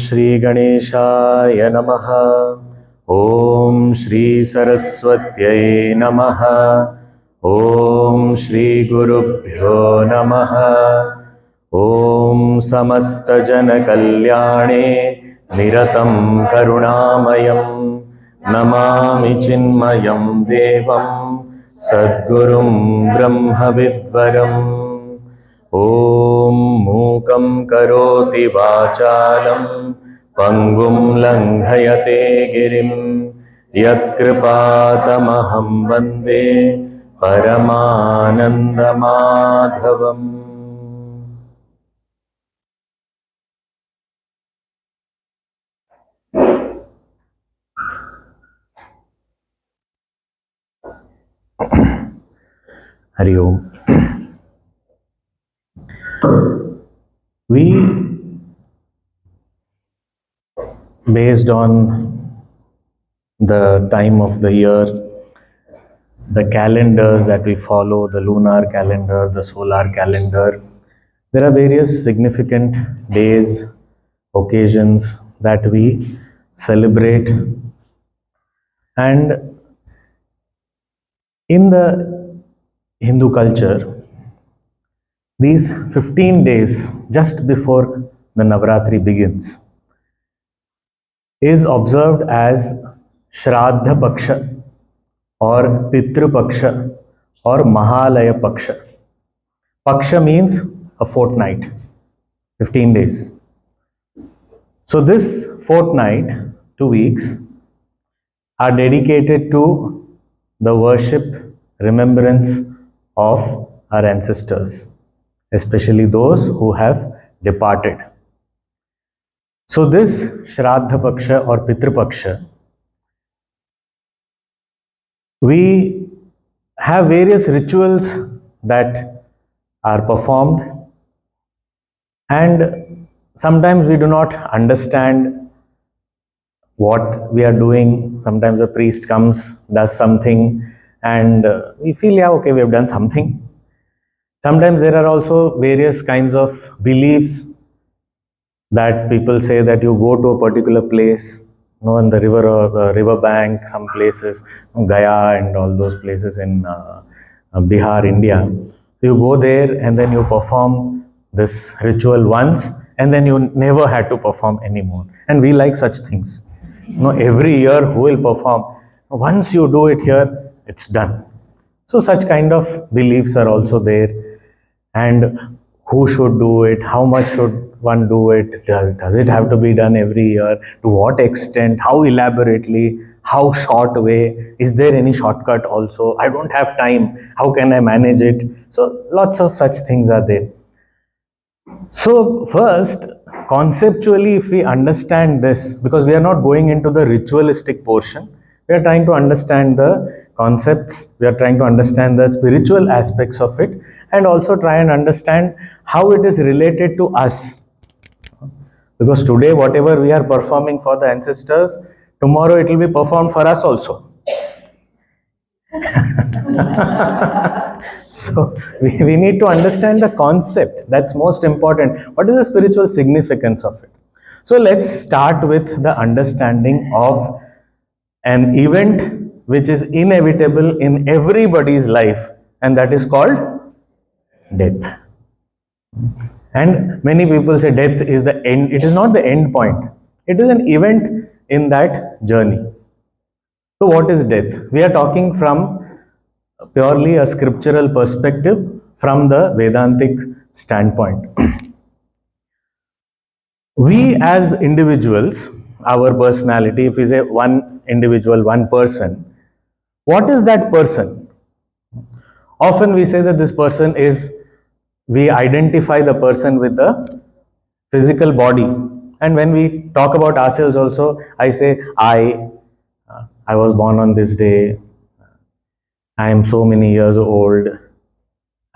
Shri Ganeshaya Namaha. Om Shri Saraswatyai Namaha. Om Shri Gurubhyo Namaha. Om Samasta Jana Kalyane Niratam Karunamayam Namami Chinmayam Devam Sadgurum Brahma Vidvaram. Om Mukam Karoti Vachalam Pangum Langhayate Girim Yat Kripatamaham Vande Paramananda Madhavam. Hari Om. We, based on the time of the year, the calendars that we follow, the lunar calendar, the solar calendar, there are various significant days, occasions that we celebrate. And in the Hindu culture, these 15 days just before the Navratri begins is observed as Shraaddh Paksha or Pitru Paksha or Mahalaya Paksha. Paksha means a fortnight, 15 days. So this fortnight, 2 weeks, are dedicated to the worship, remembrance of our ancestors, especially those who have departed. So this Shraaddha Paksha or Pitru Paksha, we have various rituals that are performed, and sometimes we do not understand what we are doing. Sometimes a priest comes, does something, and we feel, yeah, okay, we have done something. Sometimes there are also various kinds of beliefs that people say that you go to a particular place, in the river or river bank, some places, Gaya and all those places in Bihar, India. You go there and then you perform this ritual once, and then you never had to perform anymore. And we like such things. Every year who will perform? Once you do it here, it's done. So such kind of beliefs are also there. And who should do it? How much should one do it? Does it have to be done every year? To what extent? How elaborately? How short way? Is there any shortcut also? I don't have time. How can I manage it? So lots of such things are there. So first, conceptually, if we understand this, because we are not going into the ritualistic portion, we are trying to understand the concepts, we are trying to understand the spiritual aspects of it, and also try and understand how it is related to us. Because today, whatever we are performing for the ancestors, tomorrow it will be performed for us also. So we need to understand the concept. That's most important. What is the spiritual significance of it? So let's start with the understanding of an event which is inevitable in everybody's life, and that is called death. And many people say death is the end. It is not the end point. It is an event in that journey. So what is death? We are talking from purely a scriptural perspective, from the Vedantic standpoint. We as individuals, our personality, if we say one individual, one person, what is that person? Often we say that this person is, we identify the person with the physical body. And when we talk about ourselves also, I say, I was born on this day, I am so many years old,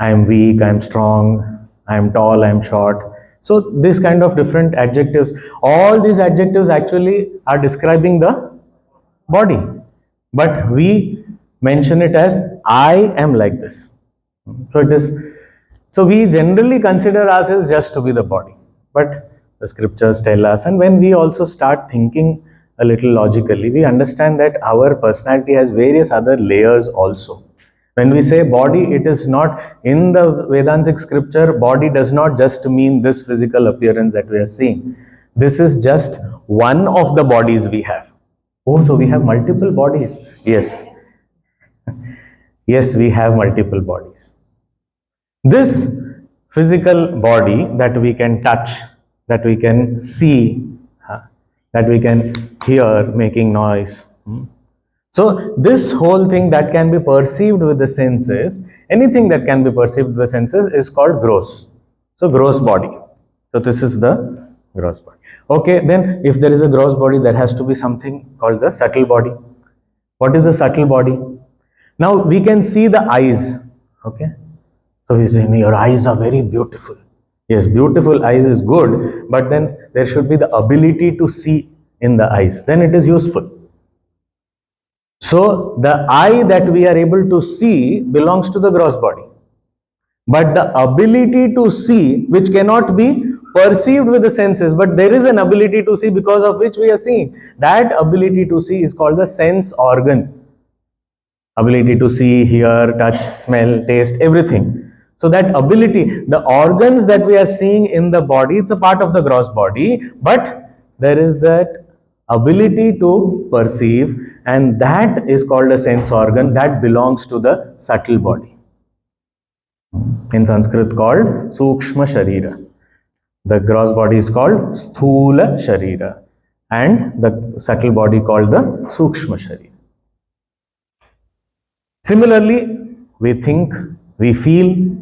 I am weak, I am strong, I am tall, I am short. So this kind of different adjectives, all these adjectives actually are describing the body. But we mention it as I am like this. So it is, so we generally consider ourselves just to be the body. But the scriptures tell us, and when we also start thinking a little logically, we understand that our personality has various other layers also. When we say body, it is not, in the Vedantic scripture, body does not just mean this physical appearance that we are seeing. This is just one of the bodies we have. Oh, so we have multiple bodies. Yes. Yes, we have multiple bodies. This physical body that we can touch, that we can see, that we can hear making noise. So this whole thing that can be perceived with the senses, anything that can be perceived with the senses is called gross. So gross body. So this is the gross body. Okay, then if there is a gross body, there has to be something called the subtle body. What is the subtle body? Now we can see the eyes. Okay. So he's saying your eyes are very beautiful. Yes, beautiful eyes is good, but then there should be the ability to see in the eyes. Then it is useful. So the eye that we are able to see belongs to the gross body. But the ability to see, which cannot be perceived with the senses, but there is an ability to see because of which we are seeing. That ability to see is called the sense organ. Ability to see, hear, touch, smell, taste, everything. So that ability, the organs that we are seeing in the body, it's a part of the gross body, but there is that ability to perceive, and that is called a sense organ that belongs to the subtle body. In Sanskrit called Sukshma Sharira. The gross body is called Sthula Sharira, and the subtle body called the Sukshma Sharira. Similarly, we think, we feel.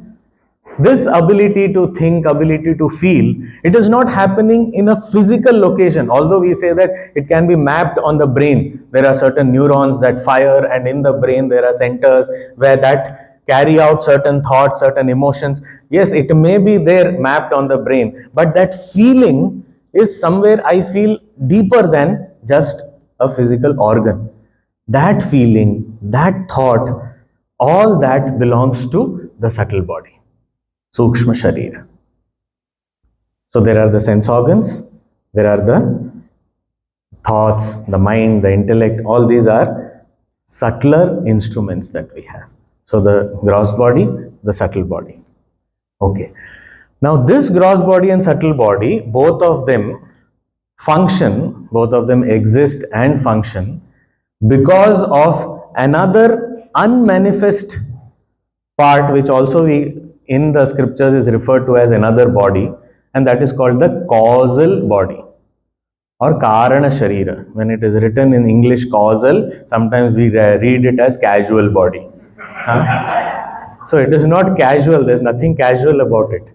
This ability to think, ability to feel, it is not happening in a physical location. Although we say that it can be mapped on the brain. There are certain neurons that fire, and in the brain there are centers where that carry out certain thoughts, certain emotions. Yes, it may be there mapped on the brain, but that feeling is somewhere, I feel, deeper than just a physical organ. That feeling, that thought, all that belongs to the subtle body. Sukshma Sharira. So there are the sense organs, there are the thoughts, the mind, the intellect, all these are subtler instruments that we have. So the gross body, the subtle body. Okay. Now this gross body and subtle body, both of them function, both of them exist and function because of another unmanifest part, which also we in the scriptures is referred to as another body, and that is called the causal body or Karana Sharira. When it is written in English causal, sometimes we read it as casual body. So it is not casual, there is nothing casual about it.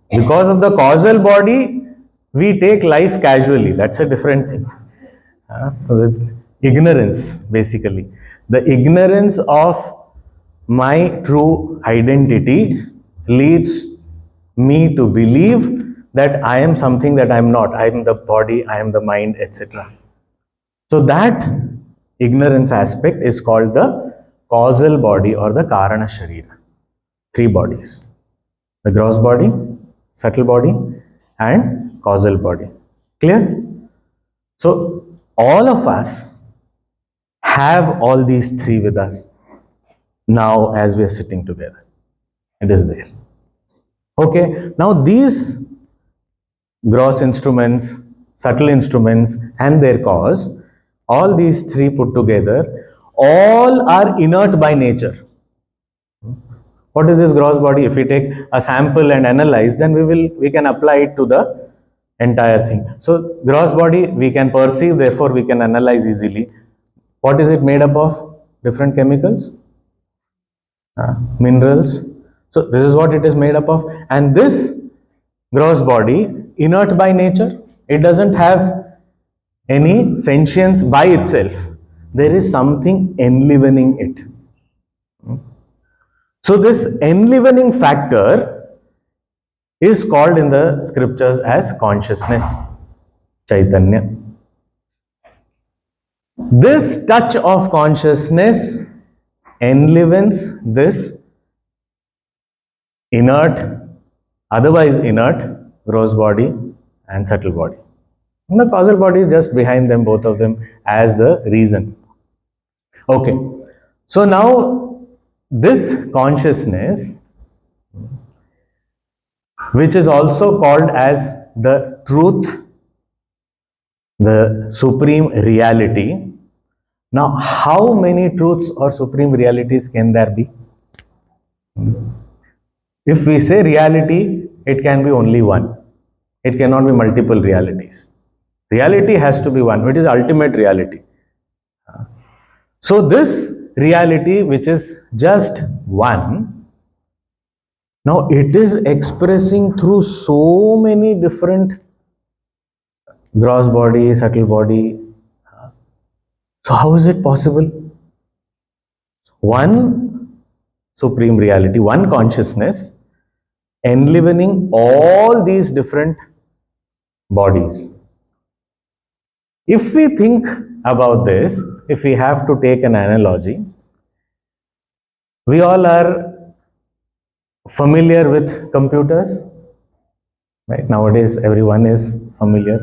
Because of the causal body, we take life casually. That's a different thing. So it's ignorance, basically. The ignorance of my true identity leads me to believe that I am something that I am not. I am the body, I am the mind, etc. So that ignorance aspect is called the causal body or the Karana Sharira. Three bodies. The gross body, subtle body, and causal body. Clear? So all of us have all these three with us now as we are sitting together. It is there. Okay, now these gross instruments, subtle instruments, and their cause, all these three put together, all are inert by nature. What is this gross body? If we take a sample and analyze, then we can apply it to the entire thing. So gross body we can perceive, therefore we can analyze easily. What is it made up of? Different chemicals, minerals. So this is what it is made up of. And this gross body, inert by nature, it doesn't have any sentience by itself. There is something enlivening it. So this enlivening factor is called in the scriptures as consciousness, Chaitanya. This touch of consciousness enlivens this inert, otherwise inert, gross body and subtle body. And the causal body is just behind them, both of them, as the reason. Okay, so now this consciousness, which is also called as the truth, the supreme reality. Now, how many truths or supreme realities can there be? If we say reality, it can be only one. It cannot be multiple realities. Reality has to be one. It is ultimate reality. So this reality, which is just one, now it is expressing through so many different gross body, subtle body. So how is it possible? One supreme reality, one consciousness, enlivening all these different bodies. If we think about this, if we have to take an analogy, we all are familiar with computers, right? Nowadays, everyone is familiar,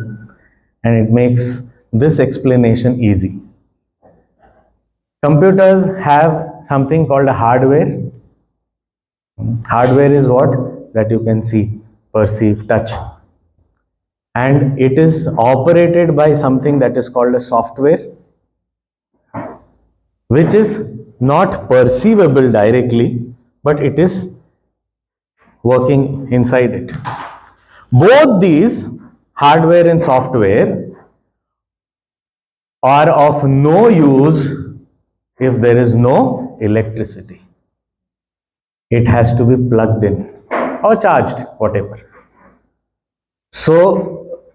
and it makes this explanation easy. Computers have something called a hardware. Hardware is what? That you can see, perceive, touch. And it is operated by something that is called a software, which is not perceivable directly, but it is working inside it. Both these, hardware and software, are of no use if there is no electricity. It has to be plugged in or charged, whatever. So,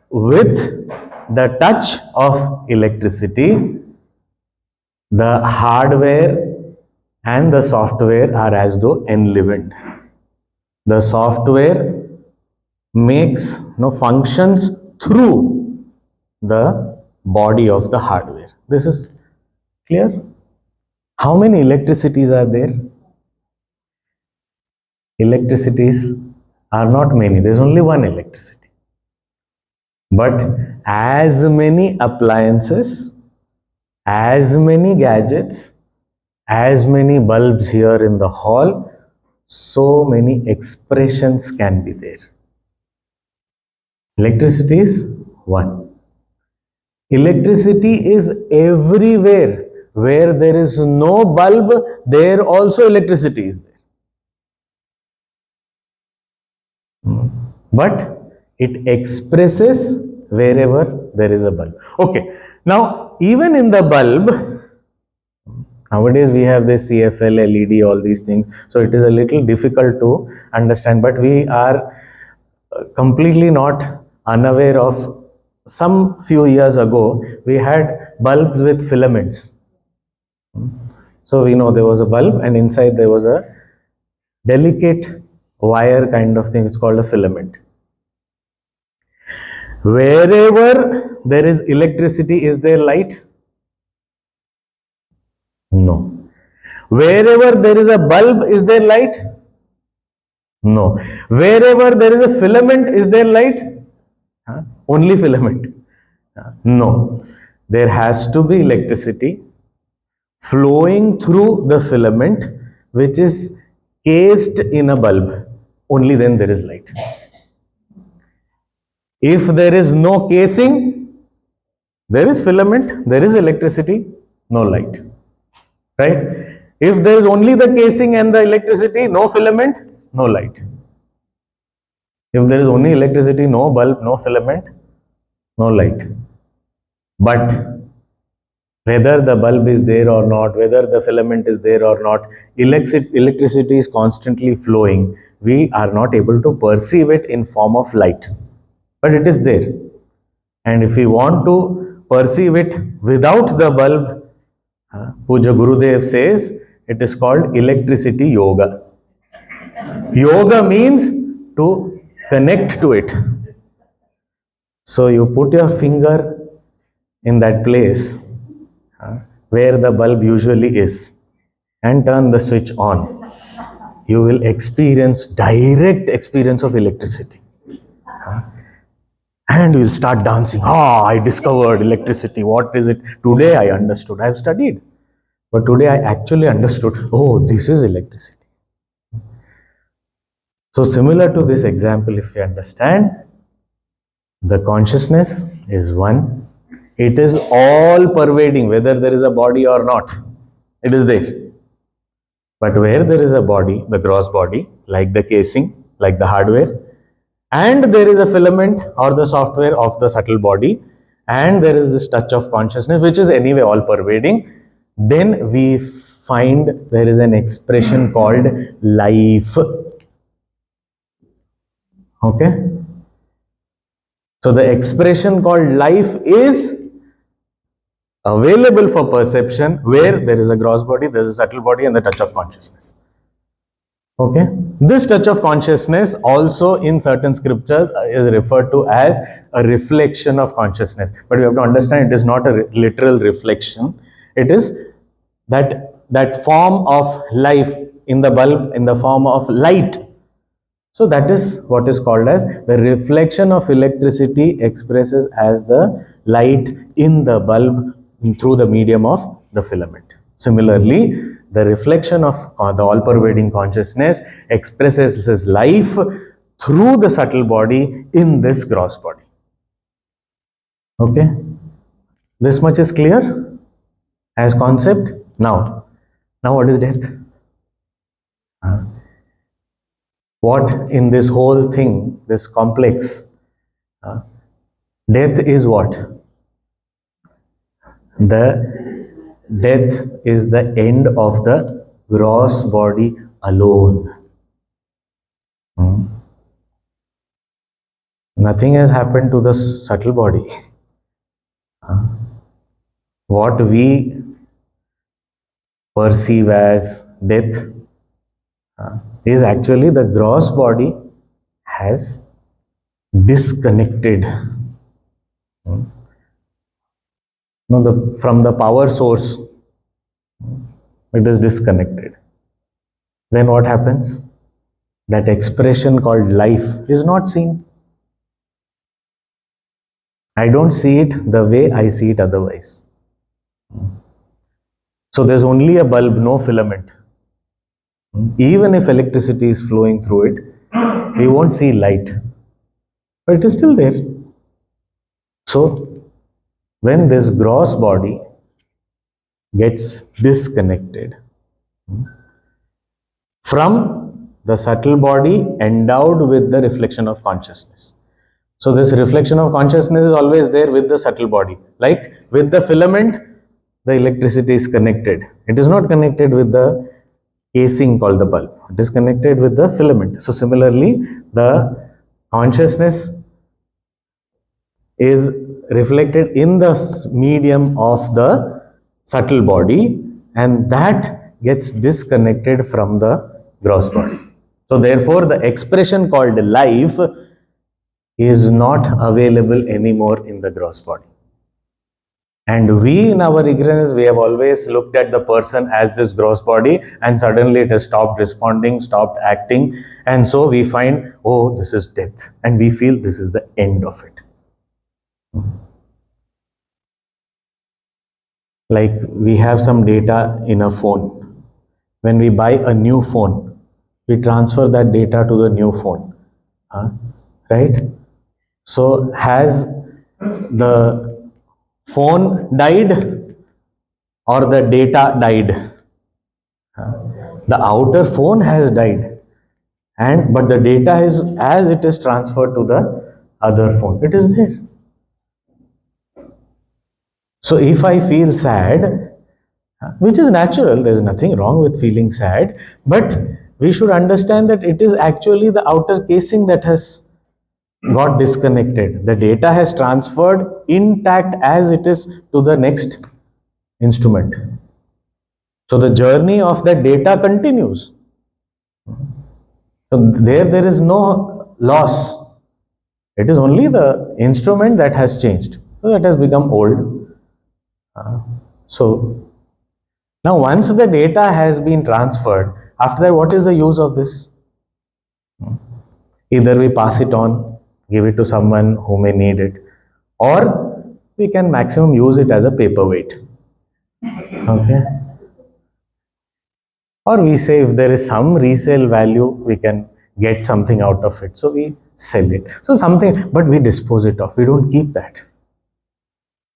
with the touch of electricity, the hardware and the software are as though enlivened. The software makes functions through the body of the hardware. This is clear? How many electricities are there? Electricities are not many. There is only one electricity. But as many appliances, as many gadgets, as many bulbs here in the hall, so many expressions can be there. Electricity is one. Electricity is everywhere. Where there is no bulb, there also electricity is there. But it expresses wherever there is a bulb. Okay, now even in the bulb, nowadays we have this CFL, LED, all these things, so it is a little difficult to understand, but we are completely not unaware of. Some few years ago, we had bulbs with filaments. So we know there was a bulb and inside there was a delicate wire kind of thing. It's called a filament. Wherever there is electricity, is there light? No. Wherever there is a bulb, is there light? No. Wherever there is a filament, is there light? Only filament. No. There has to be electricity flowing through the filament, which is cased in a bulb. Only then there is light. If there is no casing, there is filament, there is electricity, no light. Right? If there is only the casing and the electricity, no filament, no light. If there is only electricity, no bulb, no filament, no light. But whether the bulb is there or not, whether the filament is there or not, electricity is constantly flowing. We are not able to perceive it in form of light, but it is there. And if we want to perceive it without the bulb, Puja Gurudev says it is called electricity yoga. Yoga means to connect to it. So you put your finger in that place where the bulb usually is and turn the switch on. You will experience direct experience of electricity. And you will start dancing. I discovered electricity. What is it? Today I understood. I have studied. But today I actually understood, this is electricity. So similar to this example, if you understand, the consciousness is one. It is all pervading, whether there is a body or not. It is there. But where there is a body, the gross body, like the casing, like the hardware, and there is a filament or the software of the subtle body, and there is this touch of consciousness, which is anyway all pervading, then we find there is an expression called life. Okay? So the expression called life is available for perception where there is a gross body, there is a subtle body, and the touch of consciousness. Okay, this touch of consciousness also in certain scriptures is referred to as a reflection of consciousness. But you have to understand it is not a literal reflection. It is that form of life in the bulb in the form of light. So that is what is called as the reflection of electricity expresses as the light in the bulb through the medium of the filament. Similarly, the reflection of the all-pervading consciousness expresses his life through the subtle body in this gross body. Okay? This much is clear as concept. Now what is death? What in this whole thing, this complex, death is what? The death is the end of the gross body alone. Nothing has happened to the subtle body. What we perceive as death is actually the gross body has disconnected from the power source. It is disconnected. Then what happens? That expression called life is not seen. I don't see it the way I see it otherwise. So there's only a bulb, no filament. Even if electricity is flowing through it, we won't see light. But it is still there. So when this gross body gets disconnected from the subtle body endowed with the reflection of consciousness. So this reflection of consciousness is always there with the subtle body. Like with the filament, the electricity is connected. It is not connected with the casing called the bulb. It is connected with the filament. So similarly, the consciousness is reflected in the medium of the subtle body, and that gets disconnected from the gross body. So therefore, the expression called life is not available anymore in the gross body. And we, in our ignorance, we have always looked at the person as this gross body, and suddenly it has stopped responding, stopped acting, and so we find, this is death, and we feel this is the end of it. Like we have some data in a phone. When we buy a new phone, we transfer that data to the new phone. Right? So has the phone died or the data died? The outer phone has died but the data is, as it is transferred to the other phone, it is there. So if I feel sad, which is natural, there is nothing wrong with feeling sad, but we should understand that it is actually the outer casing that has got disconnected. The data has transferred intact as it is to the next instrument. So the journey of that data continues. So there is no loss. It is only the instrument that has changed. So that has become old. So now once the data has been transferred, after that what is the use of this? Either we pass it on, give it to someone who may need it, or we can maximum use it as a paperweight. Okay. Or we say if there is some resale value, we can get something out of it. So we sell it. So something, but we dispose it off. We don't keep that.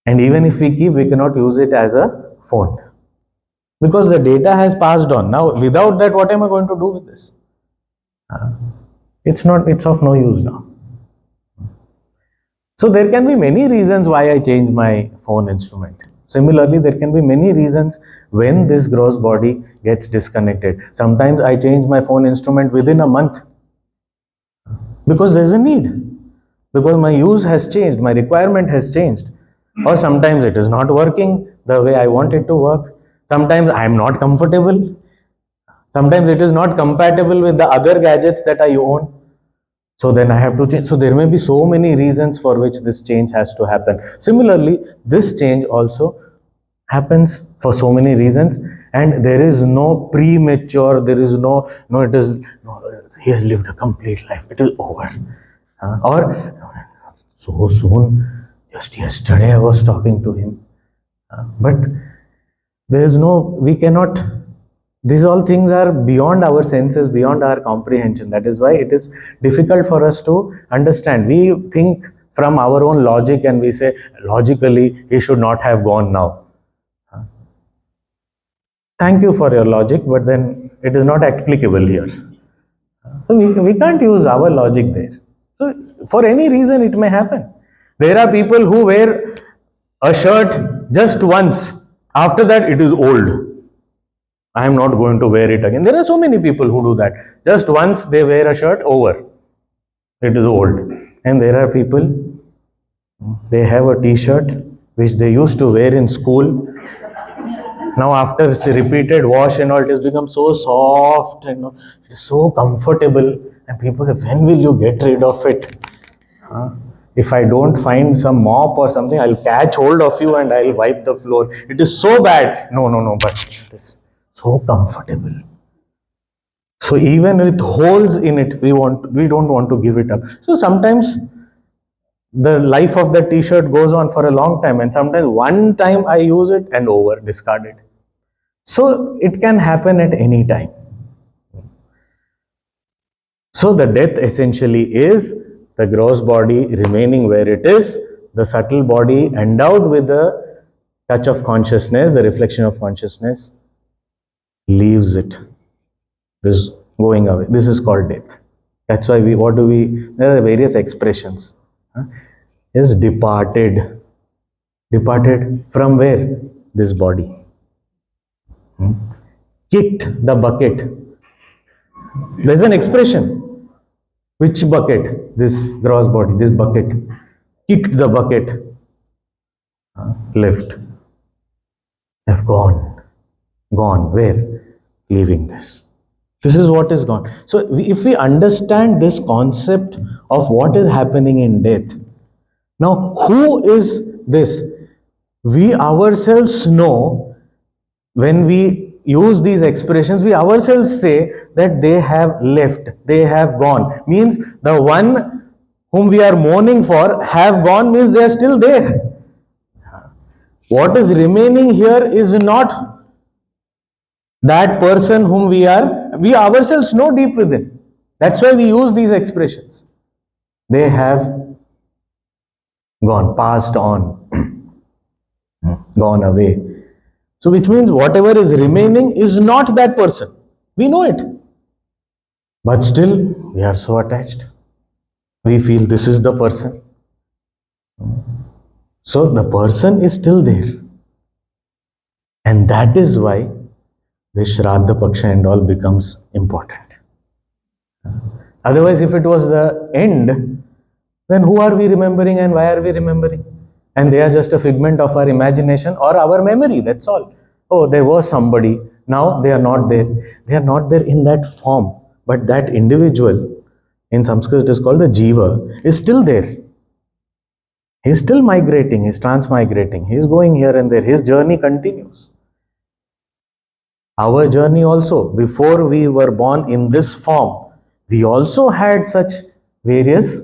And even if we keep, we cannot use it as a phone. Because the data has passed on. Now, without that, what am I going to do with this? It's of no use now. So there can be many reasons why I change my phone instrument. Similarly, there can be many reasons when this gross body gets disconnected. Sometimes I change my phone instrument within a month because there is a need, because my use has changed, my requirement has changed, or sometimes it is not working the way I want it to work. Sometimes I am not comfortable. Sometimes it is not compatible with the other gadgets that I own. So then I have to change. So there may be so many reasons for which this change has to happen. Similarly, this change also happens for so many reasons, and there is no premature, there is no, he has lived a complete life, it is over. Or so soon, just yesterday I was talking to him. But there is no, we cannot, these all things are beyond our senses, beyond our comprehension. That is why it is difficult for us to understand. We think from our own logic and we say, logically, he should not have gone now. Thank you for your logic, but then it is not applicable here. So we can't use our logic there. So for any reason it may happen. There are people who wear a shirt just once. After that it is old. I am not going to wear it again. There are so many people who do that. Just once they wear a shirt, over. It is old. And there are people, they have a t-shirt which they used to wear in school. Now after repeated wash and all, it has become so soft and it is so comfortable. And people say, when will you get rid of it? If I don't find some mop or something, I'll catch hold of you and I'll wipe the floor. It is so bad. No, but it is so comfortable. So even with holes in it, we don't want to give it up. So sometimes the life of the t-shirt goes on for a long time, and sometimes one time I use it and over, discard it. So it can happen at any time. So the death essentially is the gross body remaining where it is, the subtle body endowed with the touch of consciousness, the reflection of consciousness, leaves it. This going away. This is called death. That's why there are various expressions. Is departed. Departed from where? This body. Kicked the bucket. There's an expression. Which bucket? This gross body, this bucket. Kicked the bucket. Left. Have gone. Gone. Where? Leaving this. This is what is gone. So if we understand this concept of what is happening in death, now who is this? We ourselves know, when we use these expressions, we ourselves say that they have left, they have gone. Means the one whom we are mourning for have gone, means they are still there. What is remaining here is not that person whom we ourselves know deep within. That's why we use these expressions. They have gone, passed on, gone away. So which means whatever is remaining is not that person. We know it. But still, we are so attached. We feel this is the person. So the person is still there. And that is why this Shraddha Paksha and all becomes important. Otherwise, if it was the end, then who are we remembering and why are we remembering? And they are just a figment of our imagination or our memory, that's all. Oh, there was somebody, now they are not there. They are not there in that form, but that individual, in Sanskrit it is called the Jiva, is still there. He is still migrating, he is transmigrating, he is going here and there, his journey continues. Our journey also, before we were born in this form, we also had such various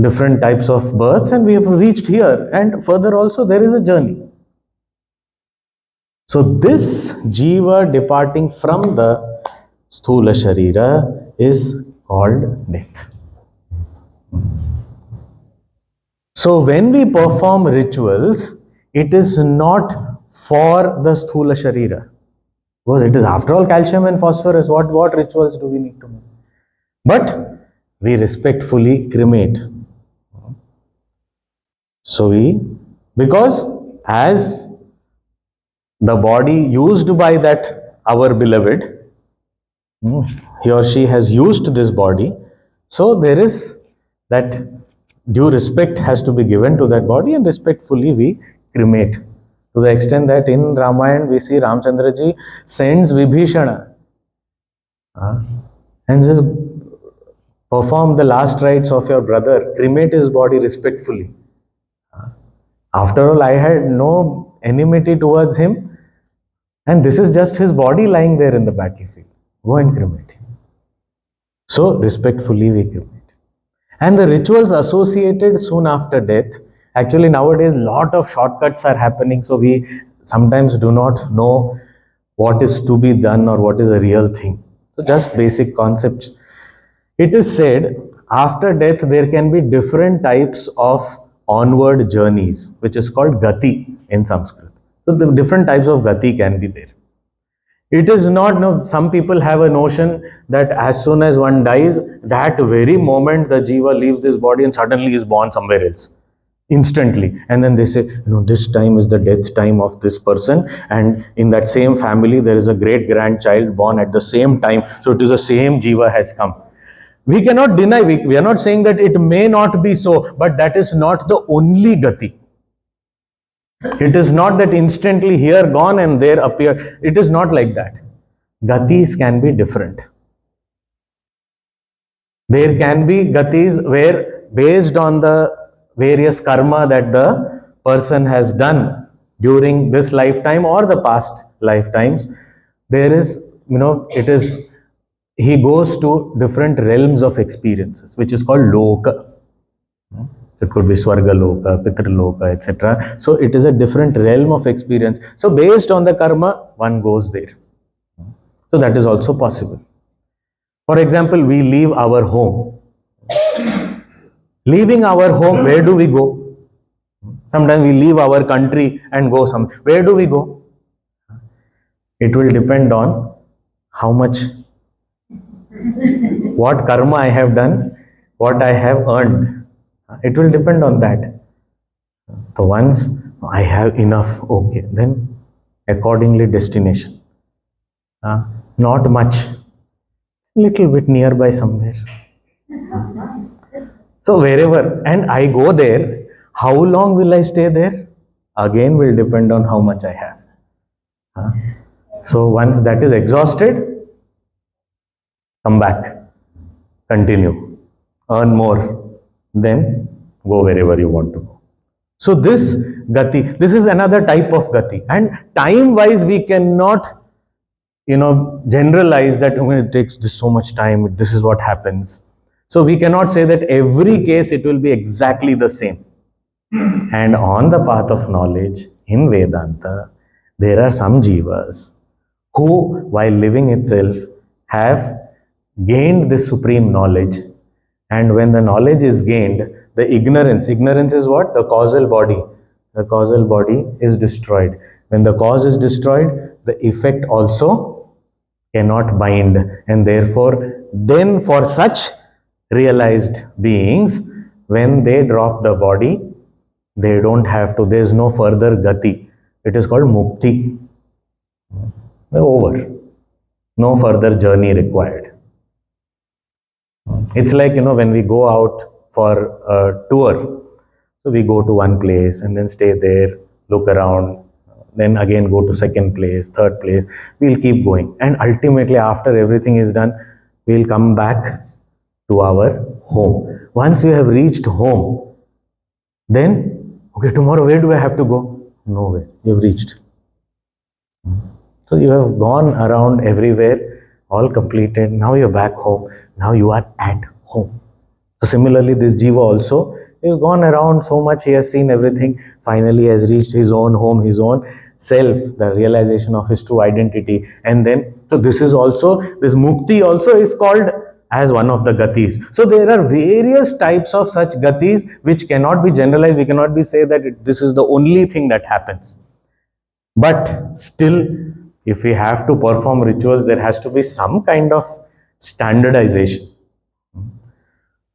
different types of births and we have reached here, and further also there is a journey. So this Jiva departing from the Sthula Sharira is called death. So when we perform rituals, it is not for the Sthula Sharira. Because it is after all calcium and phosphorus. What rituals do we need to make? But we respectfully cremate. So because as the body used by that our beloved, he or she has used this body, so there is that due respect has to be given to that body, and respectfully we cremate. To the extent that in Ramayana we see Ramchandra ji sends Vibhishana and just perform the last rites of your brother, cremate his body respectfully. After all, I had no enmity towards him, and this is just his body lying there in the battlefield. Go and cremate him. So respectfully we cremate. And the rituals associated soon after death, actually nowadays lot of shortcuts are happening, so we sometimes do not know what is to be done or what is a real thing. So just basic concepts. It is said after death there can be different types of onward journeys, which is called gati in Sanskrit. So the different types of gati can be there. It is not, no, some people have a notion that as soon as one dies, that very moment the jiva leaves this body and suddenly is born somewhere else. Instantly. And then they say, this time is the death time of this person, and in that same family there is a great grandchild born at the same time. So it is the same jiva has come. We cannot deny, we are not saying that it may not be so, but that is not the only gati. It is not that instantly here gone and there appear. It is not like that. Gatis can be different. There can be gatis where based on the various karma that the person has done during this lifetime or the past lifetimes, there is, he goes to different realms of experiences, which is called loka. It could be Swarga Loka, Pitru Loka, etc. So it is a different realm of experience. So based on the karma, one goes there. So that is also possible. For example, we leave our home. Leaving our home, where do we go? Sometimes we leave our country and go somewhere. Where do we go? It will depend on how much, what karma I have done, what I have earned. It will depend on that. So once I have enough, okay, then accordingly destination. Not much, little bit nearby somewhere. So wherever, and I go there, how long will I stay there? Again will depend on how much I have. So once that is exhausted, come back, continue, earn more, then go wherever you want to go. So this gati, this is another type of gati, and time wise we cannot generalize that it takes this so much time, this is what happens. So we cannot say that every case it will be exactly the same. And on the path of knowledge in Vedanta, there are some jivas who, while living itself, have gained this supreme knowledge. And when the knowledge is gained, the ignorance is what? The causal body. The causal body is destroyed. When the cause is destroyed, the effect also cannot bind, and therefore, then for such realized beings, when they drop the body, they don't have to, there is no further gati. It is called mukti. They're over. No further journey required. It's like, when we go out for a tour, so we go to one place and then stay there, look around, then again go to second place, third place. We'll keep going. And ultimately, after everything is done, we'll come back to our home. Once we have reached home, then, okay, tomorrow where do I have to go? Nowhere. You've reached. So you have gone around everywhere, all completed. Now you're back home. Now you are at home. So similarly, this Jiva also has gone around so much. He has seen everything. Finally, has reached his own home, his own self, the realization of his true identity. And then, so this is also, this mukti also is called as one of the gatis. So there are various types of such gatis which cannot be generalized. We cannot be say that this is the only thing that happens. But still, if we have to perform rituals, there has to be some kind of standardization.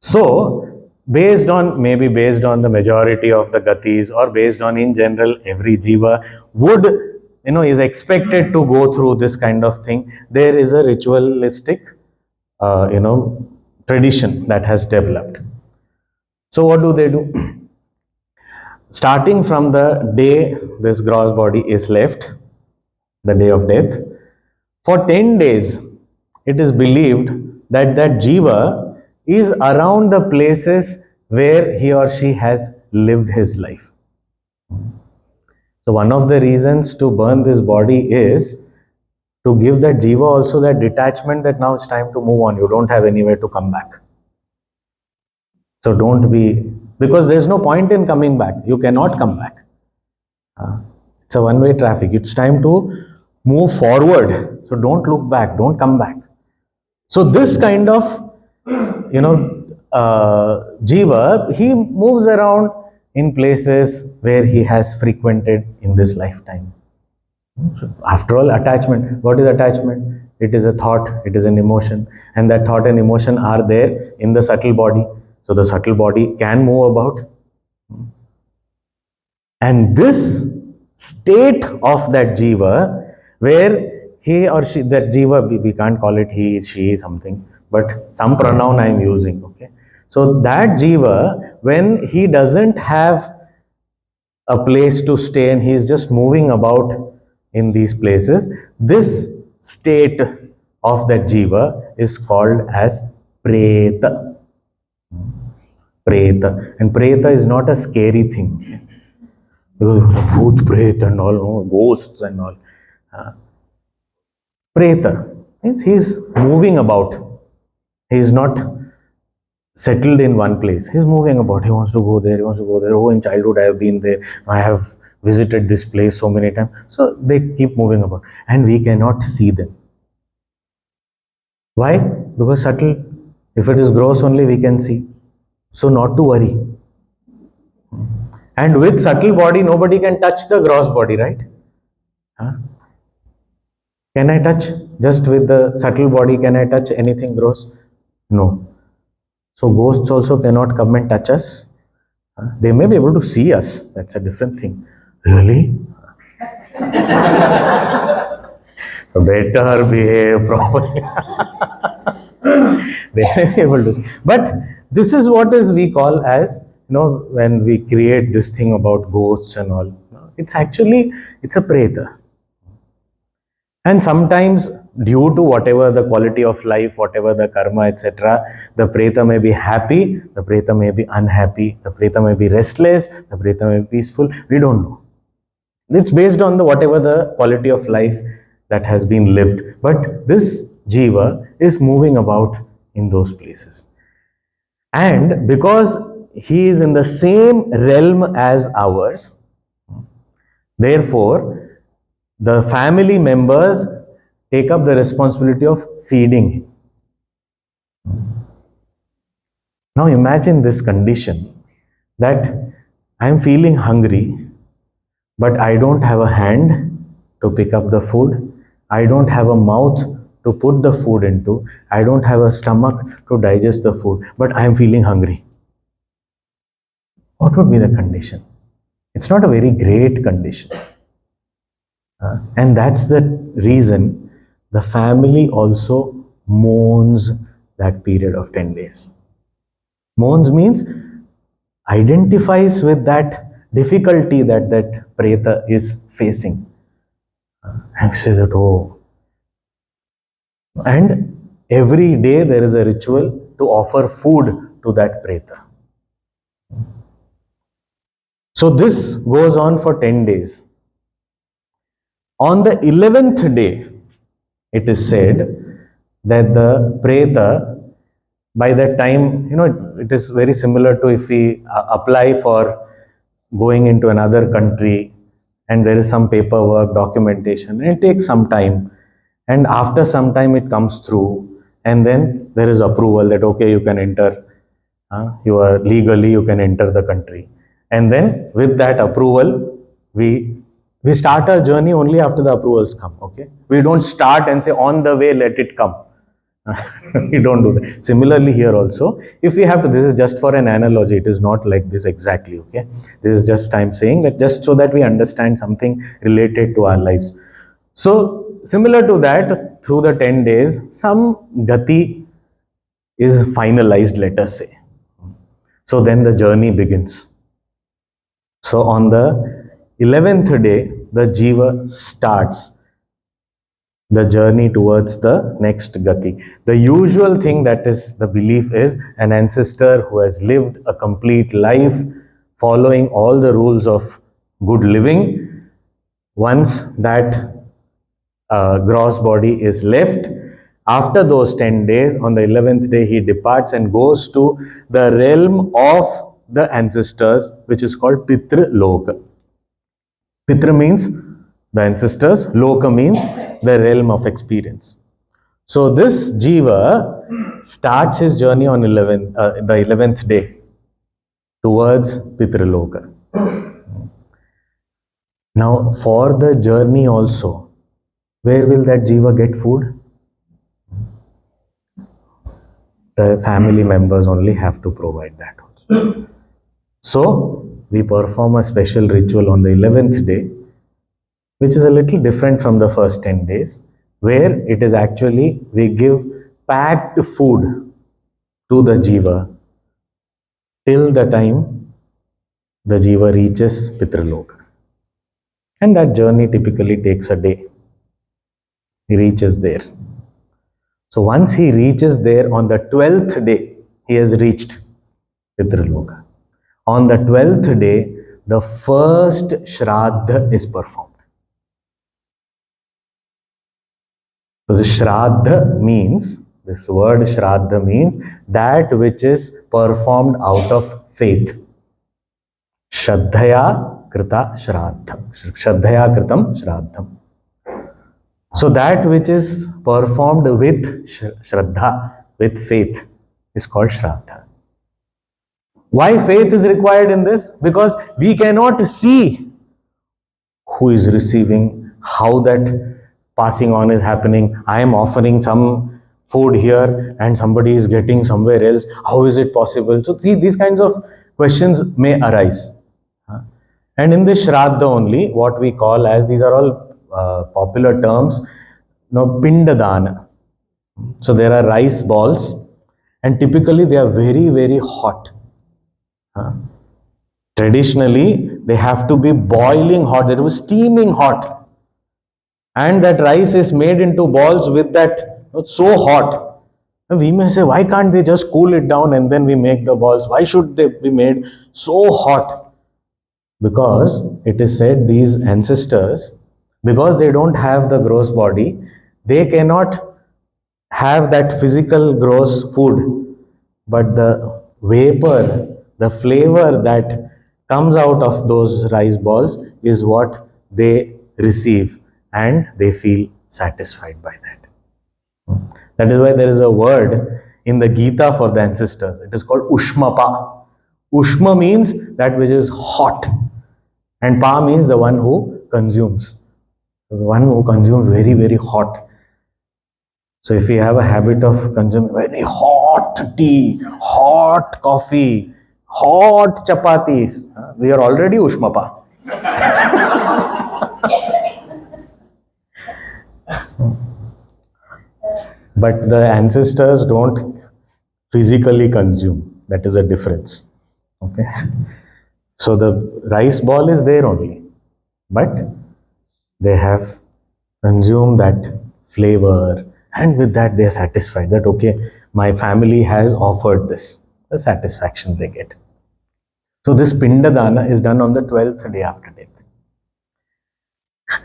So, based on the majority of the gatis, or based on in general every jiva would, is expected to go through this kind of thing, there is a ritualistic, tradition that has developed. So, what do they do? Starting from the day this gross body is left, the day of death, for 10 days, it is believed that that jiva is around the places where he or she has lived his life. So one of the reasons to burn this body is to give that jiva also that detachment that now it's time to move on. You don't have anywhere to come back. So don't be, because there's no point in coming back. You cannot come back. It's a one-way traffic. It's time to move forward. So don't look back. Don't come back. So this kind of, jiva, he moves around in places where he has frequented in this lifetime. After all, attachment. What is attachment? It is a thought, it is an emotion, and that thought and emotion are there in the subtle body. So the subtle body can move about. And this state of that jiva, where he or she, that jiva, we can't call it he, she, something, but some pronoun I am using, okay? So that jiva, when he doesn't have a place to stay and he is just moving about in these places, this state of that jiva is called as preta. Preta. And preta is not a scary thing. Bhoot, pret and all, ghosts and all. Preta means he's moving about. He is not settled in one place. He's moving about. He wants to go there. He wants to go there. Oh, in childhood I have been there. I have visited this place so many times. So they keep moving about, and we cannot see them. Why? Because subtle. If it is gross only, we can see. So not to worry. And with subtle body, nobody can touch the gross body, right? Huh? Can I touch? Just with the subtle body, can I touch anything gross? No. So ghosts also cannot come and touch us. They may be able to see us. That's a different thing. Really? So better behave properly. They may be able to. But this is what is we call as, when we create this thing about ghosts and all. It's actually, it's a preta. And sometimes, due to whatever the quality of life, whatever the karma, etc., the preta may be happy, the preta may be unhappy, the preta may be restless, the preta may be peaceful. We don't know. It's based on whatever the quality of life that has been lived. But this jiva is moving about in those places. And because he is in the same realm as ours, therefore, the family members take up the responsibility of feeding him. Now imagine this condition that I am feeling hungry, but I don't have a hand to pick up the food. I don't have a mouth to put the food into. I don't have a stomach to digest the food, but I am feeling hungry. What would be the condition? It's not a very great condition. And that's the reason the family also mourns that period of 10 days. Mourns means identifies with that difficulty that that preta is facing. And say that, oh. And every day there is a ritual to offer food to that preta. So this goes on for 10 days. On the 11th day, it is said that the preta, by that time, it is very similar to if we apply for going into another country and there is some paperwork, documentation, and it takes some time. And after some time, it comes through, and then there is approval that, okay, you can enter, you are legally, you can enter the country. And then with that approval, we start our journey only after the approvals come, okay? We don't start and say, on the way, let it come. We don't do that. Similarly here also, if we have to, this is just for an analogy, it is not like this exactly, okay? This is just I'm saying that just so that we understand something related to our lives. So similar to that, through the 10 days, some gati is finalized, let us say. So then the journey begins. So on the 11th day, the jiva starts the journey towards the next gati. The usual thing that is the belief is an ancestor who has lived a complete life following all the rules of good living. Once that gross body is left, after those 10 days, on the 11th day, he departs and goes to the realm of the ancestors, which is called Pitru Loka. Pitru means the ancestors, Loka means the realm of experience. So this jiva starts his journey on the 11th day towards Pitru Loka. Now, for the journey also, where will that jiva get food? The family members only have to provide that also. So, we perform a special ritual on the 11th day, which is a little different from the first 10 days, where it is actually, we give packed food to the jiva till the time the jiva reaches Pitraloka. And that journey typically takes a day. He reaches there. So once he reaches there on the 12th day, he has reached Pitraloka. On the 12th day, the first Shraaddha is performed. So the Shraaddha means, this word Shraaddha means that which is performed out of faith. Shraddhaya krita Shraaddham. Shraddhaya kritam Shraaddham. So that which is performed with Shraddha, with faith, is called Shraddha. Why faith is required in this? Because we cannot see who is receiving, how that passing on is happening. I am offering some food here and somebody is getting somewhere else. How is it possible? So see, these kinds of questions may arise. And in this Shraddha only, what we call as, these are all popular terms, Pindadana. So there are rice balls and typically they are very, very hot. Traditionally, they have to be boiling hot, they was steaming hot. And that rice is made into balls with that, so hot. We may say, why can't they just cool it down and then we make the balls? Why should they be made so hot? Because it is said these ancestors, because they don't have the gross body, they cannot have that physical gross food. But the vapor, the flavor that comes out of those rice balls is what they receive and they feel satisfied by that. That is why there is a word in the Gita for the ancestors. It is called Ushmapa. Ushma means that which is hot. And Pa means the one who consumes. The one who consumes very, very hot. So if we have a habit of consuming very hot tea, hot coffee, hot chapatis, we are already Ushmapa. But the ancestors don't physically consume. That is a difference. Okay. So the rice ball is there only, but they have consumed that flavor, and with that they are satisfied that okay, my family has offered this. The satisfaction they get. So this Pindadana is done on the 12th day after death.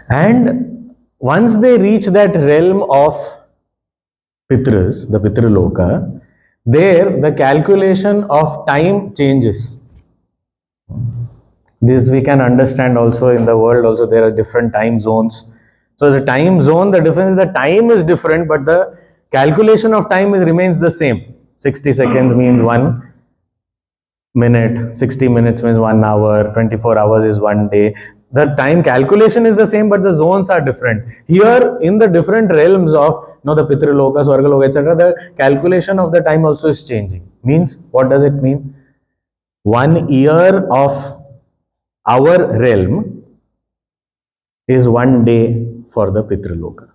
And once they reach that realm of Pitrus, the Pitruloka, there the calculation of time changes. This we can understand also in the world also there are different time zones. So the time zone, the difference is the time is different, but the calculation of time remains the same. 60 seconds means 1 minute, 60 minutes means 1 hour, 24 hours is 1 day. The time calculation is the same, but the zones are different. Here, in the different realms of the Pitraloka, Swargaloka, etc., the calculation of the time also is changing. Means, what does it mean? 1 year of our realm is 1 day for the Pitraloka.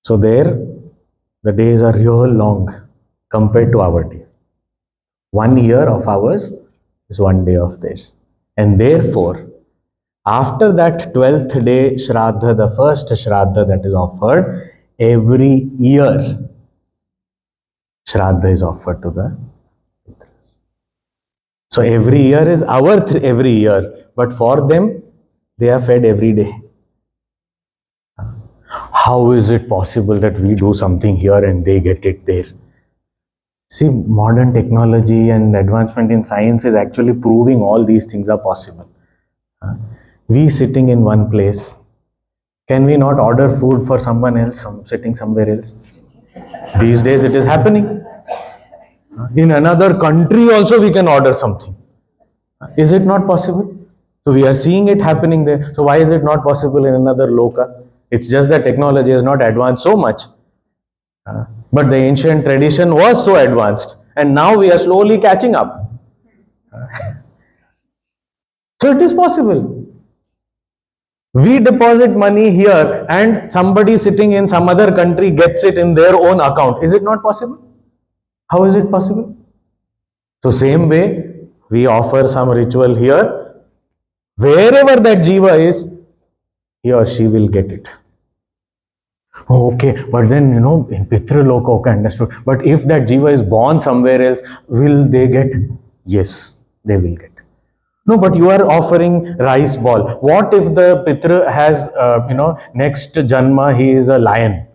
So there, the days are real long compared to our day. 1 year of ours is 1 day of theirs. And therefore, after that 12th day Shraddha, the first Shraddha that is offered, every year Shraddha is offered to the Pitras. So every year is our every year, but for them, they are fed every day. How is it possible that we do something here and they get it there? See, modern technology and advancement in science is actually proving all these things are possible. We sitting in one place, can we not order food for someone else sitting somewhere else? These days it is happening. In another country also we can order something. Is it not possible? So we are seeing it happening there. So why is it not possible in another loka? It's just that technology has not advanced so much. But the ancient tradition was so advanced, and now we are slowly catching up. So it is possible. We deposit money here and somebody sitting in some other country gets it in their own account. Is it not possible? How is it possible? So same way, we offer some ritual here. Wherever that jiva is, he or she will get it. Okay, but then in Pitraloka, okay, understood. But if that jiva is born somewhere else, will they get? Yes, they will get. No, but you are offering rice ball. What if the Pitru has, next Janma, he is a lion?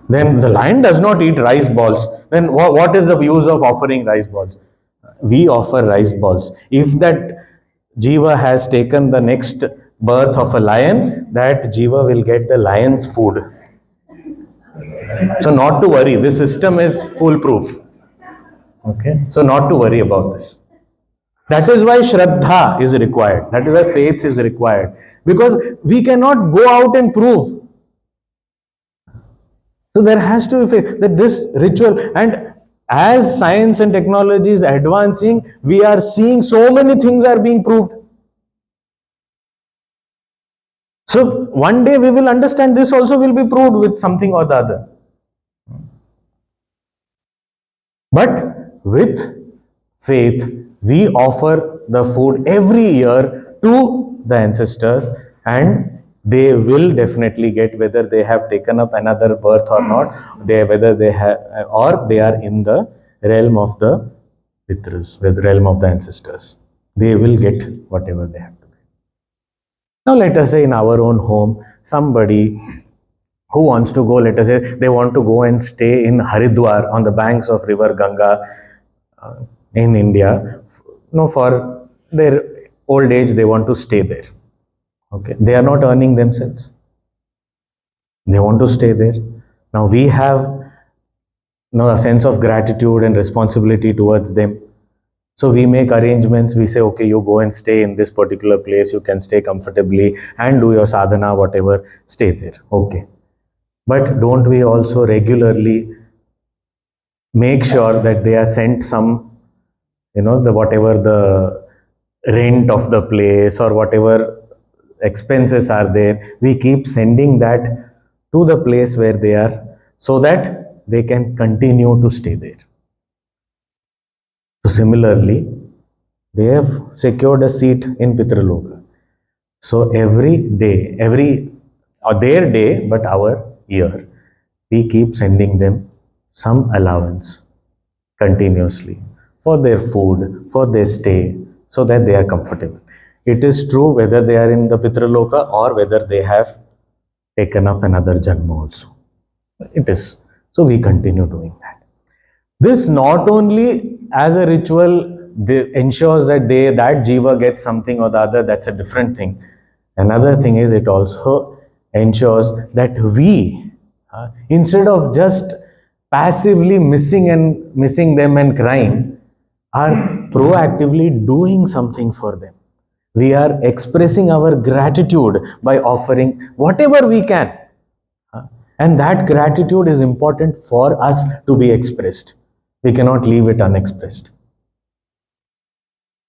Then the lion does not eat rice balls. Then what is the use of offering rice balls? We offer rice balls. If that jiva has taken the next birth of a lion, that jiva will get the lion's food. So not to worry, this system is foolproof. Okay, so not to worry about this. That is why Shraddha is required. That is why faith is required. Because we cannot go out and prove. So there has to be faith that this ritual, and as science and technology is advancing, we are seeing so many things are being proved. So one day we will understand this also will be proved with something or the other. But with faith, we offer the food every year to the ancestors, and they will definitely get, whether they have taken up another birth or not, whether they have or they are in the realm of the Pitrus, the realm of the ancestors. They will get whatever they have to get. Now let us say in our own home, somebody who wants to go, let us say they want to go and stay in Haridwar on the banks of river Ganga in India. For their old age, they want to stay there. Okay, they are not earning themselves. They want to stay there. Now we have a sense of gratitude and responsibility towards them. So we make arrangements, we say, okay, you go and stay in this particular place, you can stay comfortably and do your sadhana, whatever, stay there. Okay. But don't we also regularly make sure that they are sent some, the whatever the rent of the place or whatever expenses are there, we keep sending that to the place where they are so that they can continue to stay there. So similarly, they have secured a seat in Pitraloka. So every day, their day, but our year, we keep sending them some allowance continuously for their food, for their stay, so that they are comfortable. It is true whether they are in the Pitraloka or whether they have taken up another Janma also. It is. So we continue doing that. This not only as a ritual ensures that that jiva gets something or the other, that's a different thing. Another thing is it also ensures that we, instead of just passively missing them and crying, are proactively doing something for them. We are expressing our gratitude by offering whatever we can. And that gratitude is important for us to be expressed. We cannot leave it unexpressed.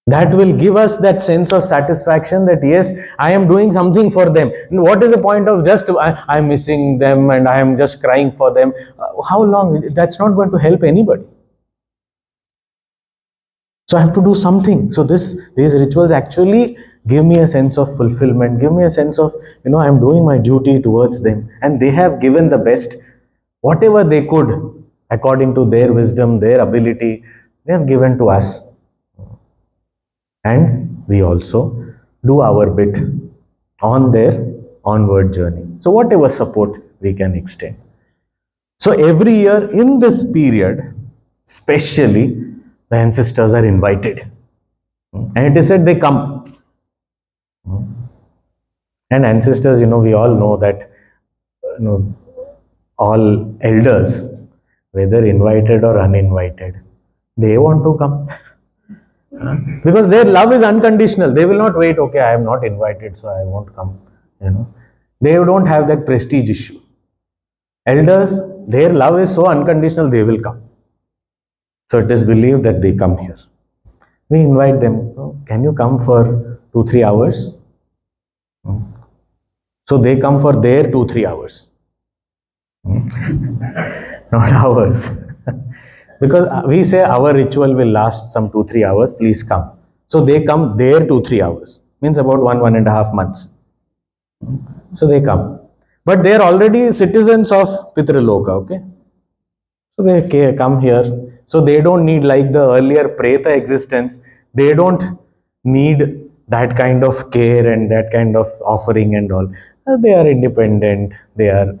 That will give us that sense of satisfaction that yes, I am doing something for them. And what is the point of just I'm missing them and I am just crying for them? How long? That's not going to help anybody. So I have to do something. So these rituals actually give me a sense of fulfillment, give me a sense of, I'm doing my duty towards them. And they have given the best, whatever they could, according to their wisdom, their ability, they have given to us. And we also do our bit on their onward journey. So whatever support we can extend. So every year in this period, especially, the ancestors are invited. And it is said they come. And ancestors, we all know that all elders, whether invited or uninvited, they want to come. Because their love is unconditional. They will not wait, okay, I am not invited, so I won't come. They don't have that prestige issue. Elders, their love is so unconditional, they will come. So it is believed that they come here. We invite them, can you come for 2-3 hours? So they come for their 2-3 hours. Not ours. Because we say our ritual will last some 2-3 hours, please come. So they come there 2-3 hours. Means about 1.5 months. So they come. But they are already citizens of Pitraloka, okay? So they come here. So they don't need, like the earlier Preta existence, they don't need that kind of care and that kind of offering and all. They are independent. They are,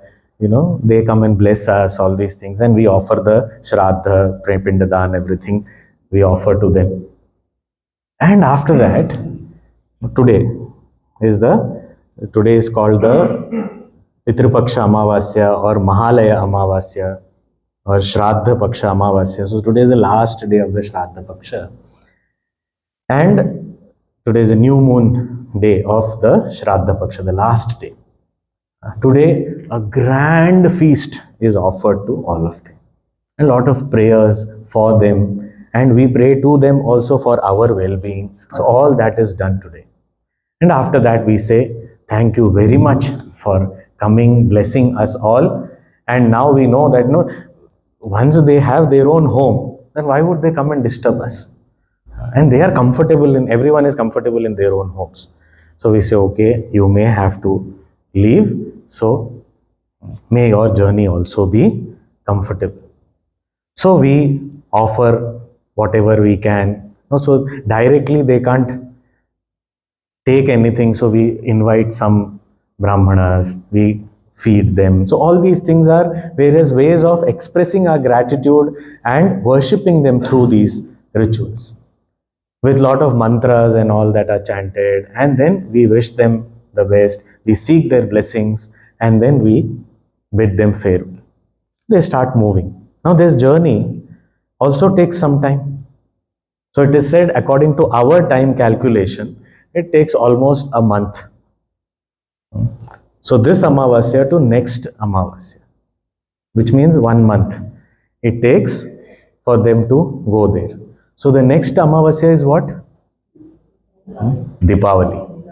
they come and bless us, all these things. And we offer the Shraddha, Pindadan, everything we offer to them. And after that, today is called the Pitru Paksha Amavasya or Mahalaya Amavasya or Shraaddh Paksha Amavasya. So today is the last day of the Shraaddh Paksha. And today is a new moon day of the Shraaddh Paksha, the last day. Today, a grand feast is offered to all of them. A lot of prayers for them, and we pray to them also for our well-being. So all that is done today. And after that, we say, thank you very much for coming, blessing us all. And now we know that once they have their own home, then why would they come and disturb us? And they are comfortable everyone is comfortable in their own homes. So we say, okay, you may have to leave. So may your journey also be comfortable. So we offer whatever we can. So directly they can't take anything. So we invite some brahmanas, we feed them. So all these things are various ways of expressing our gratitude and worshipping them through these rituals. With lot of mantras and all that are chanted, and then we wish them the best, we seek their blessings, and then we bid them farewell. They start moving. Now this journey also takes some time. So it is said, according to our time calculation, it takes almost a month. So this Amavasya to next Amavasya, which means 1 month it takes for them to go there. So the next Amavasya is what? Deepavali.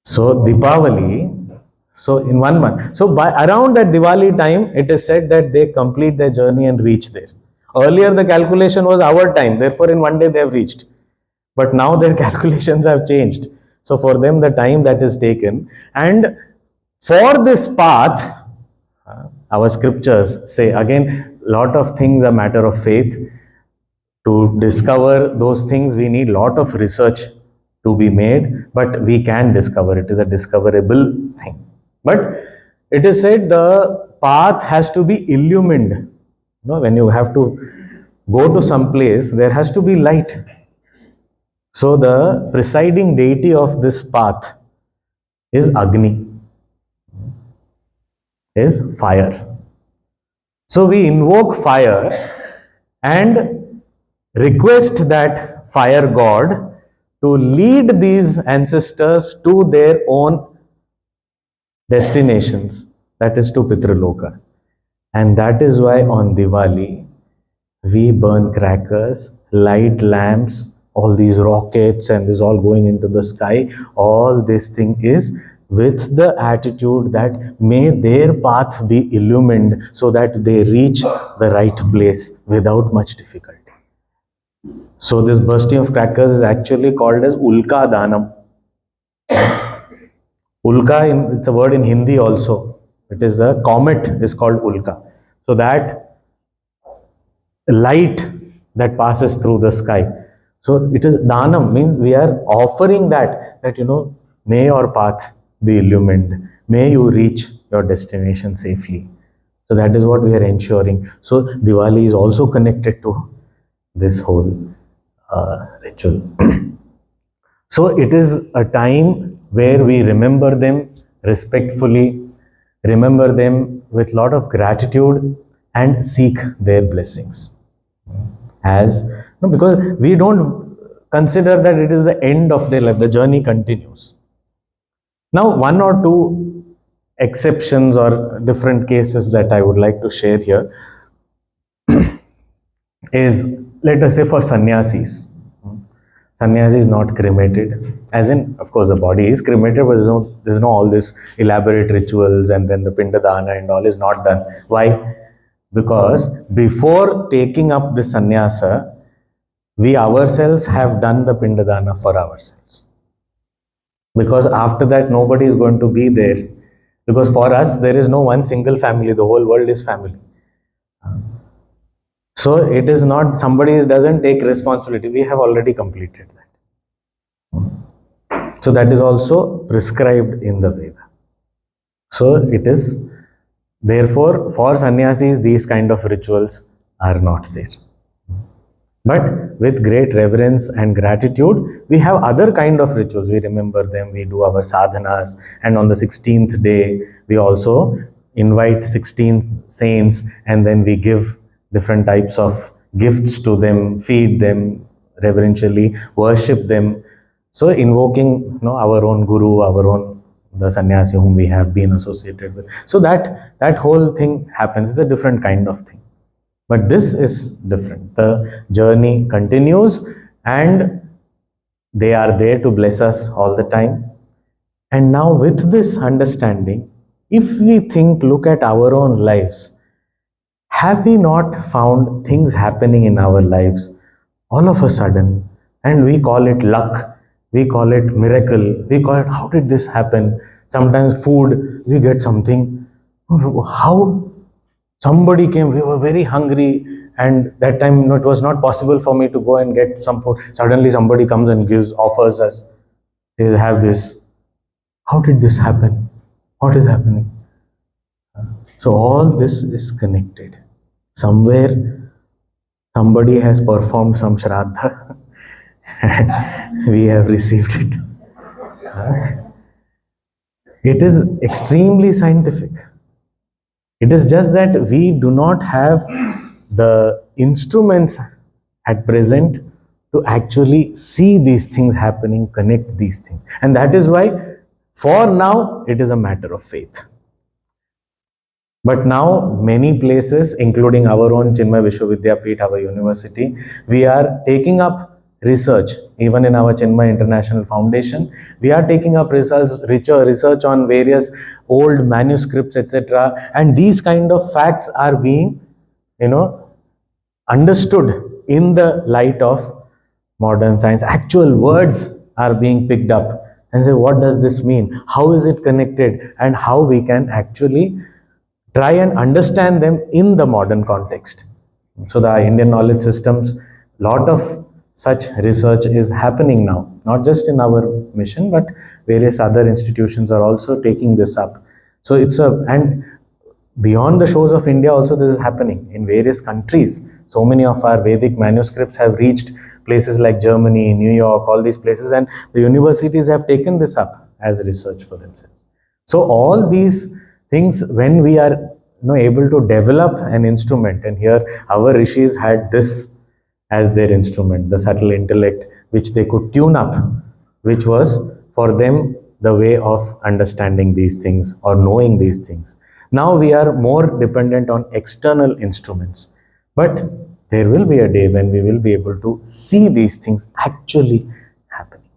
So Deepavali, so in 1 month. So by around that Diwali time, it is said that they complete their journey and reach there. Earlier the calculation was our time, therefore in one day they have reached. But now their calculations have changed. So for them the time that is taken, and for this path, our scriptures say again, lot of things are matter of faith. To discover those things, we need lot of research to be made, but we can discover. It is a discoverable thing. But it is said the path has to be illumined. You know, when you have to go to some place, there has to be light. So the presiding deity of this path is Agni, is fire. So we invoke fire and request that fire god to lead these ancestors to their own destinations, that is to Pitraloka. And that is why on Diwali we burn crackers, light lamps, all these rockets, and this all going into the sky. All this thing is with the attitude that may their path be illumined so that they reach the right place without much difficulty. So this bursting of crackers is actually called as Ulka Danam. Ulka, it's a word in Hindi also. It is the comet is called Ulka. So that light that passes through the sky. So it is Danam, means we are offering that may your path be illumined. May you reach your destination safely. So that is what we are ensuring. So Diwali is also connected to this whole ritual. So it is a time where we remember them respectfully, remember them with lot of gratitude, and seek their blessings. Because we don't consider that it is the end of their life, the journey continues. Now, one or two exceptions or different cases that I would like to share here is, let us say, for sannyasis. Sannyasi is not cremated, as in, of course, the body is cremated, but there's no all this elaborate rituals, and then the pindadana and all is not done. Why? Because before taking up the sannyasa, we ourselves have done the pindadana for ourselves. Because after that, nobody is going to be there. Because for us, there is no one single family, the whole world is family. So it is not somebody doesn't take responsibility. We have already completed that. So that is also prescribed in the Veda. So it is, therefore, for sannyasis, these kind of rituals are not there. But with great reverence and gratitude, we have other kind of rituals. We remember them, we do our sadhanas, and on the 16th day, we also invite 16 saints, and then we give different types of gifts to them, feed them reverentially, worship them. So invoking our own guru, our own the sannyasi whom we have been associated with. So that whole thing happens. It's a different kind of thing. But this is different. The journey continues and they are there to bless us all the time. And now with this understanding, if we look at our own lives, have we not found things happening in our lives all of a sudden, and we call it luck, we call it miracle, we call it, how did this happen? Sometimes food, we get something, how somebody came, we were very hungry, and that time it was not possible for me to go and get some food. Suddenly somebody comes and offers us, have this. How did this happen? What is happening? So all this is connected. Somewhere somebody has performed some Shraddha. We have received it. It is extremely scientific. It is just that we do not have the instruments at present to actually see these things happening, connect these things. And that is why, for now, it is a matter of faith. But now, many places, including our own Chinmay Vishwavidyapeeth, our university, we are taking up research. Even in our Chinmay International Foundation, we are taking up research on various old manuscripts, etc. And these kind of facts are being, understood in the light of modern science. Actual words are being picked up and say, what does this mean? How is it connected? And how we can actually try and understand them in the modern context. So the Indian knowledge systems, lot of such research is happening now, not just in our mission, but various other institutions are also taking this up. So and beyond the shores of India also this is happening in various countries. So many of our Vedic manuscripts have reached places like Germany, New York, all these places, and the universities have taken this up as research for themselves. So all these things, when we are able to develop an instrument, and here our rishis had this as their instrument, the subtle intellect, which they could tune up, which was for them the way of understanding these things or knowing these things. Now we are more dependent on external instruments, but there will be a day when we will be able to see these things actually happening.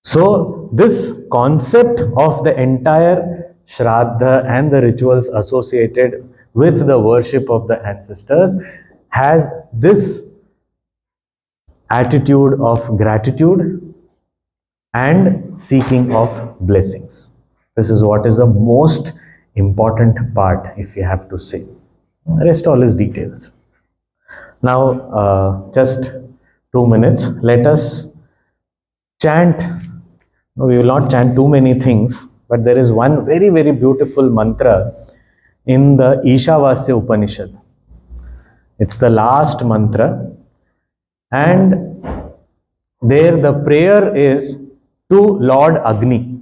So this concept of the entire Shraddha and the rituals associated with the worship of the ancestors has this attitude of gratitude and seeking of blessings. This is what is the most important part, if you have to say. The rest all is details. Now, just 2 minutes, let us chant. No, we will not chant too many things, but there is one very, very beautiful mantra in the Ishavasya Upanishad. It's the last mantra, and there the prayer is to Lord Agni,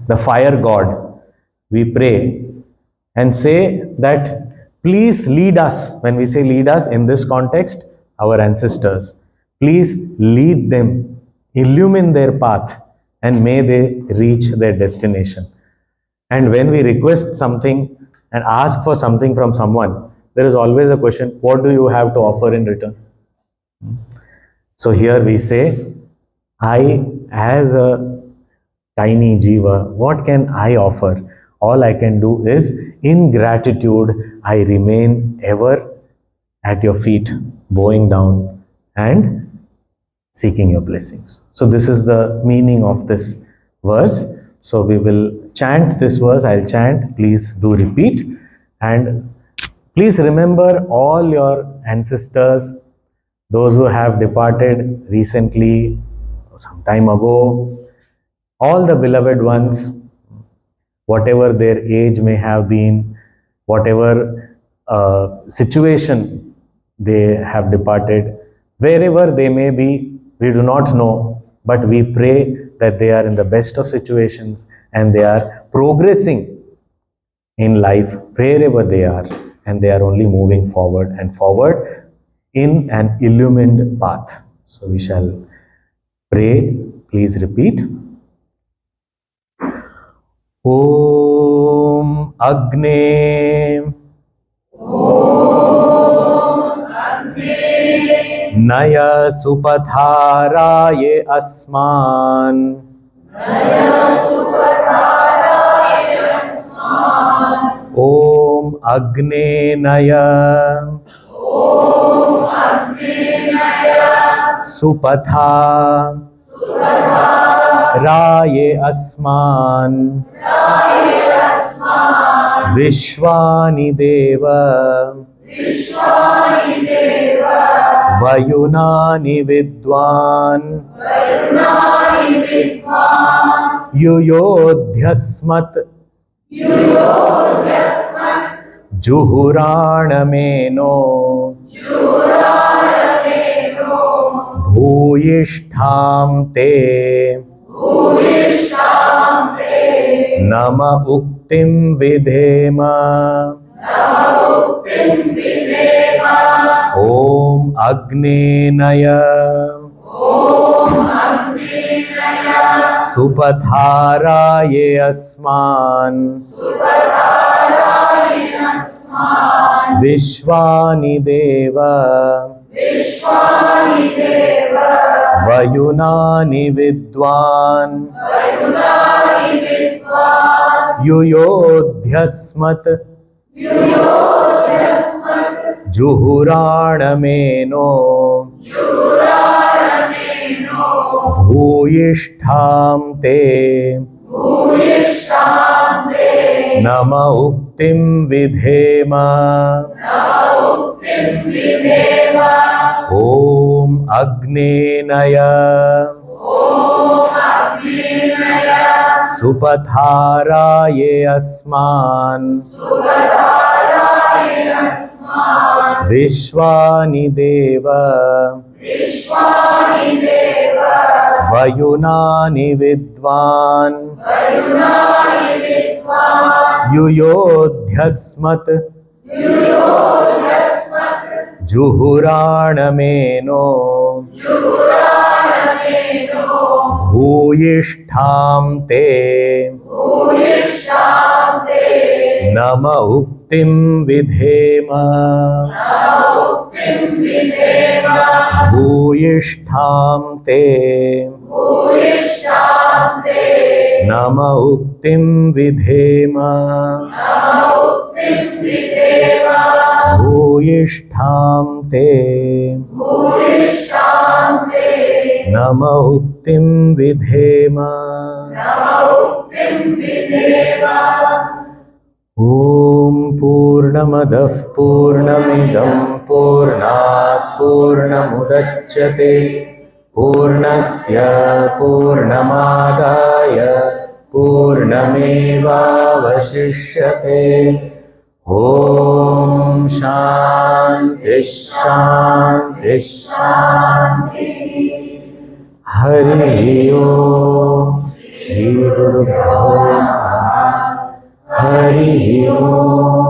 the fire god. We pray and say that please lead us. When we say lead us in this context, our ancestors, please lead them, illumine their path, and may they reach their destination. And when we request something and ask for something from someone, there is always a question, what do you have to offer in return? So here we say, I, as a tiny jiva, what can I offer? All I can do is, in gratitude, I remain ever at your feet, bowing down and seeking your blessings. So this is the meaning of this verse. So we will chant this verse. I'll chant. Please do repeat. And please remember all your ancestors, those who have departed recently, some time ago, all the beloved ones, whatever their age may have been, whatever situation they have departed, wherever they may be, we do not know, but we pray that they are in the best of situations and they are progressing in life wherever they are, and they are only moving forward and forward in an illumined path. So we shall pray. Please repeat. Om Agne Naya Supataraye Asman Om Agne Naya Supatha Raye Asman Vishwani Deva Vayunani Vidwan Yuyodhyasmat Juhuranameno Bhuyishtham Te Nama Uktim Vidhema Om अग्नेनय सुपथाराये अस्मान् विश्वानि देव वयुनानि विद्वान् युयोध्यस्मत् जुहुराणमेनो भूयिष्ठां ते नम उक्तिं विधेम ॐ अग्नेनय सुपथाराये अस्मान् विश्वानि देव वयुनानि विद्वान् युयोध्यस्मत् जुहुराणमेनो भूयिष्ठां ते नम उक्तिं विधेम भूयिष्ठां ते नम उक्तिं विधेम भूयिष्ठां ते नम उक्तिं विधेम ॐ पूर्णमदः पूर्णमिदं पूर्णात् पूर्णमुदच्यते पूर्णस्य पूर्णमादाय पूर्णमेवावशिष्यते ॐ शान्तिः शान्तिः शान्तिः हरिः ॐ श्रीगुरुभ्यो नमः हरिः ॐ